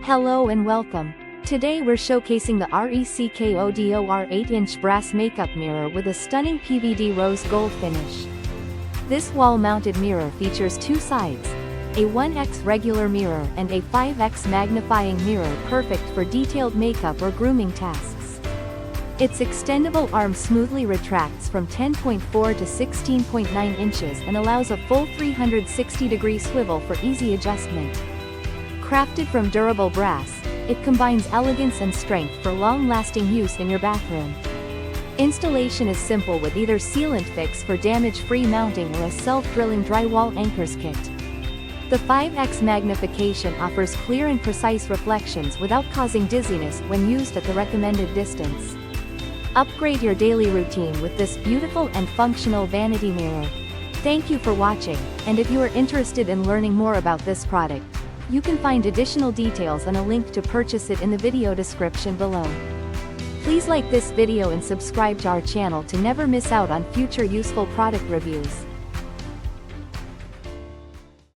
Hello and welcome. Today we're showcasing the RECKODOR 8-inch brass makeup mirror with a stunning PVD rose gold finish. This wall-mounted mirror features two sides, a 1x regular mirror and a 5x magnifying mirror, perfect for detailed makeup or grooming tasks. Its extendable arm smoothly retracts from 10.4 to 16.9 inches and allows a full 360-degree swivel for easy adjustment. Crafted from durable brass, it combines elegance and strength for long-lasting use in your bathroom. Installation is simple with either sealant fix for damage-free mounting or a self-drilling drywall anchors kit. The 5x magnification offers clear and precise reflections without causing dizziness when used at the recommended distance. Upgrade your daily routine with this beautiful and functional vanity mirror. Thank you for watching, and if you are interested in learning more about this product, you can find additional details and a link to purchase it in the video description below. Please like this video and subscribe to our channel to never miss out on future useful product reviews.